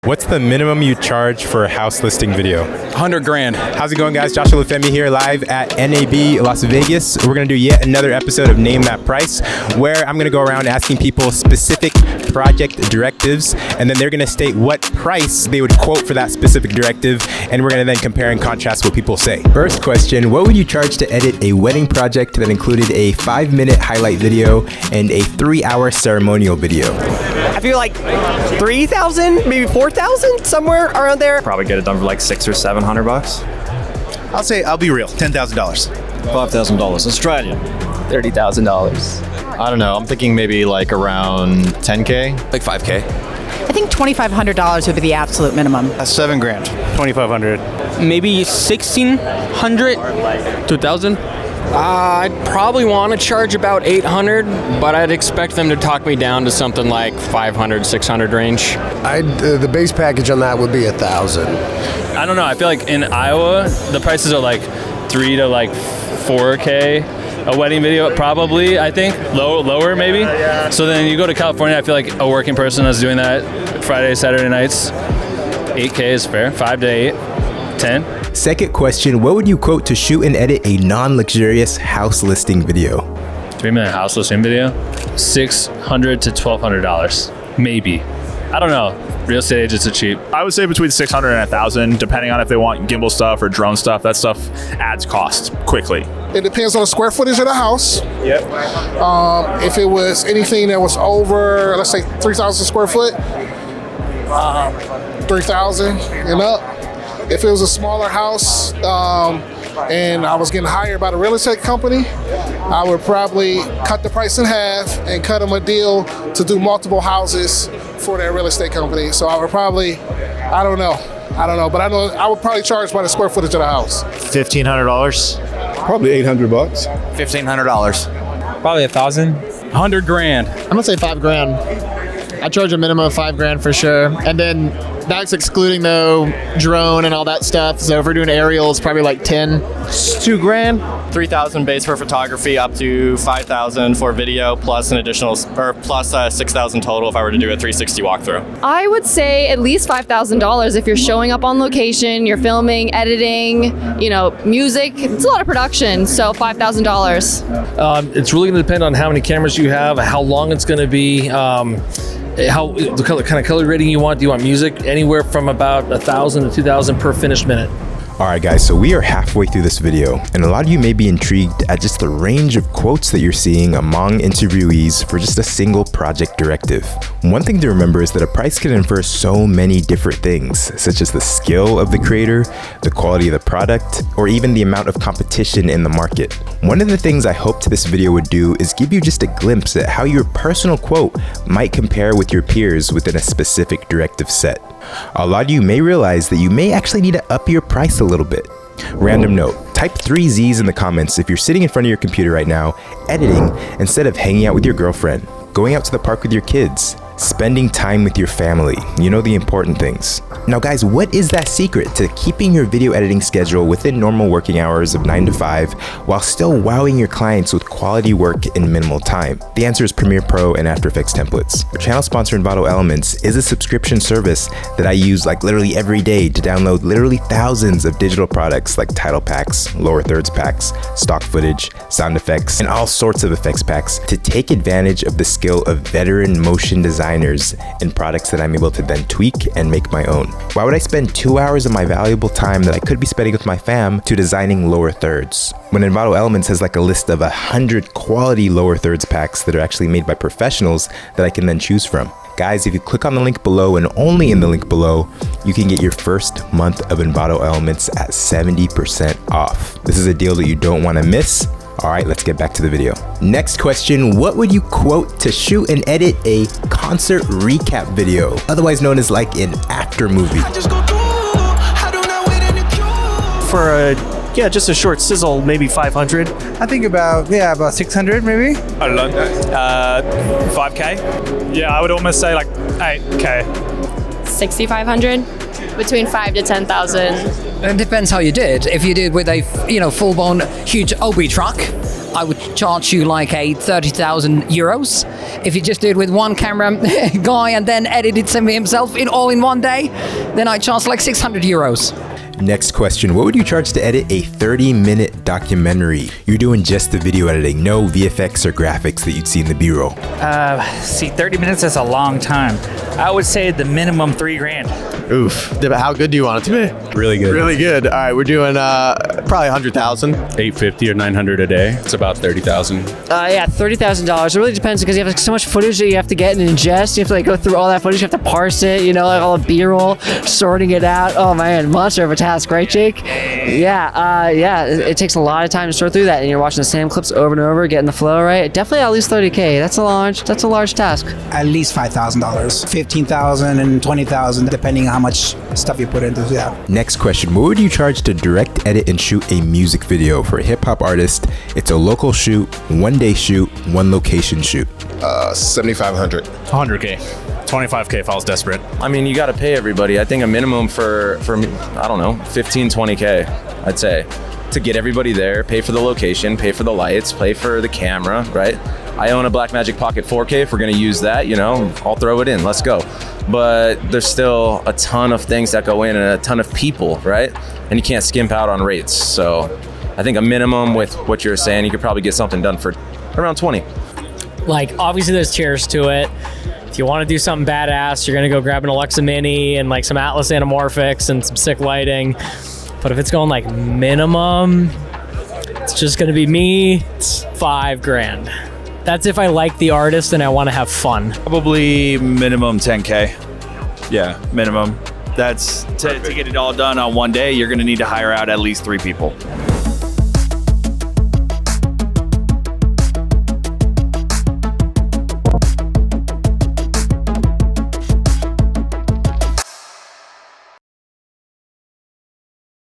What's the minimum you charge for a house listing video? 100 grand. How's it going, guys? Joshua Lufemi here live at NAB Las Vegas. We're going to do yet another episode of Name That Price, where I'm going to go around asking people specific project directives, and then they're going to state what price they would quote for that specific directive, and we're going to then compare and contrast what people say. First question, what would you charge to edit a wedding project that included a 5-minute highlight video and a 3-hour ceremonial video? I feel like 3,000, maybe 4,000, somewhere around there. Probably get it done for like $600 or $700. I'll say, I'll be real, $10,000. $5,000 Australian. $30,000. I don't know. I'm thinking maybe like around 10K. Like 5K. I think $2,500 would be the absolute minimum. That's $7 grand. 2,500. Maybe 1,600, 2,000. I'd probably want to charge about 800, but I'd expect them to talk me down to something like 500, 600 range. The base package on that would be 1,000. I don't know. I feel like in Iowa, the prices are like 3 to like 4K. A wedding video, probably, I think. Lower, maybe. So then you go to California, I feel like a working person is doing that Friday, Saturday nights. 8K is fair. 5 to 8, 10. Second question, what would you quote to shoot and edit a non-luxurious house listing video? 3-minute house listing video, $600 to $1,200, maybe. I don't know. Real estate agents are cheap. I would say between 600 and 1,000, depending on if they want gimbal stuff or drone stuff. That stuff adds cost quickly. It depends on the square footage of the house. Yep. If it was anything that was over, let's say 3,000 square foot, 3,000 and up. If it was a smaller house and I was getting hired by the real estate company, I would probably cut the price in half and cut them a deal to do multiple houses for that real estate company. So I would probably, I don't know, but I know I would probably charge by the square footage of the house. $1,500. Probably $800. $1,500. Probably 1,000. 100 grand. I'm gonna say $5 grand. I charge a minimum of $5 grand for sure, and then that's excluding though drone and all that stuff. So if we're doing aerials, probably like 10. It's $2 grand. 3,000 base for photography, up to 5,000 for video, plus an additional, or plus 6,000 total if I were to do a 360 walkthrough. I would say at least $5,000 if you're showing up on location, you're filming, editing, music. It's a lot of production, so $5,000. It's really going to depend on how many cameras you have, how long it's going to be, the kind of color rating you want. Do you want music? Anywhere from about 1,000 to 2,000 per finished minute. All right, guys, so we are halfway through this video, and a lot of you may be intrigued at just the range of quotes that you're seeing among interviewees for just a single project directive. One thing to remember is that a price can infer so many different things, such as the skill of the creator, the quality of the product, or even the amount of competition in the market. One of the things I hoped this video would do is give you just a glimpse at how your personal quote might compare with your peers within a specific directive set. A lot of you may realize that you may actually need to up your price a little bit. Random note, type 3 Z's in the comments if you're sitting in front of your computer right now, editing instead of hanging out with your girlfriend, going out to the park with your kids, spending time with your family, the important things. Now guys, what is that secret to keeping your video editing schedule within normal working hours of 9 to 5 while still wowing your clients with quality work in minimal time? The answer is Premiere Pro and After Effects templates. Our channel sponsor Envato Elements is a subscription service that I use like literally every day to download literally thousands of digital products like title packs, lower thirds packs, stock footage, sound effects, and all sorts of effects packs to take advantage of the skill of veteran motion designers in products that I'm able to then tweak and make my own. Why would I spend 2 hours of my valuable time that I could be spending with my fam to designing lower thirds, when Envato Elements has like a list of 100 quality lower thirds packs that are actually made by professionals that I can then choose from? Guys, if you click on the link below and only in the link below, you can get your first month of Envato Elements at 70% off. This is a deal that you don't want to miss. All right, let's get back to the video. Next question, what would you quote to shoot and edit a concert recap video, otherwise known as like an after movie? For just a short sizzle, maybe 500. I think about 600 maybe. I don't know. 5K? Yeah, I would almost say like 8K. 6,500, between 5 to 10,000. It depends how you did. If you did with a full-blown huge Obi truck, I would charge you like a 30,000 euros. If you just do it with one camera guy and then edit it himself all in one day, then I charge like 600 euros. Next question, what would you charge to edit a 30-minute documentary? You're doing just the video editing, no VFX or graphics that you'd see in the B-roll. See, 30 minutes is a long time. I would say the minimum $3,000. Oof. How good do you want it to be? Really good. Really good. All right, we're doing probably 100,000. 850 or 900 a day. It's about 30,000. Yeah, $30,000. It really depends because you have like, so much footage that you have to get and ingest. You have to like go through all that footage. You have to parse it. You know, like all the B-roll, sorting it out. Oh man, monster of a task, right, Jake? Yeah, it takes a lot of time to sort through that, and you're watching the same clips over and over, getting the flow right. Definitely at least 30K. That's a large task. At least $5,000, 15,000 and 20,000, depending on how much stuff you put into it. Yeah. Next question, what would you charge to direct, edit, and shoot a music video for a hip-hop artist? It's a local shoot, one-day shoot, one location shoot. 7,500. 100K. 25K if I was desperate. I mean, you got to pay everybody. I think a minimum for I don't know, 15, 20K, I'd say, to get everybody there, pay for the location, pay for the lights, pay for the camera, right? I own a Blackmagic Pocket 4K. If we're going to use that, you know, I'll throw it in. Let's go. But there's still a ton of things that go in and a ton of people, right? And you can't skimp out on rates. So I think a minimum with what you're saying, you could probably get something done for around 20. Like, obviously there's tiers to it. If you want to do something badass, you're going to go grab an Alexa Mini and like some Atlas anamorphics and some sick lighting. But if it's going like minimum, it's just going to be me. It's $5,000. That's if I like the artist and I want to have fun. Probably minimum 10K. Yeah, minimum. That's to get it all done on one day, you're going to need to hire out at least 3 people.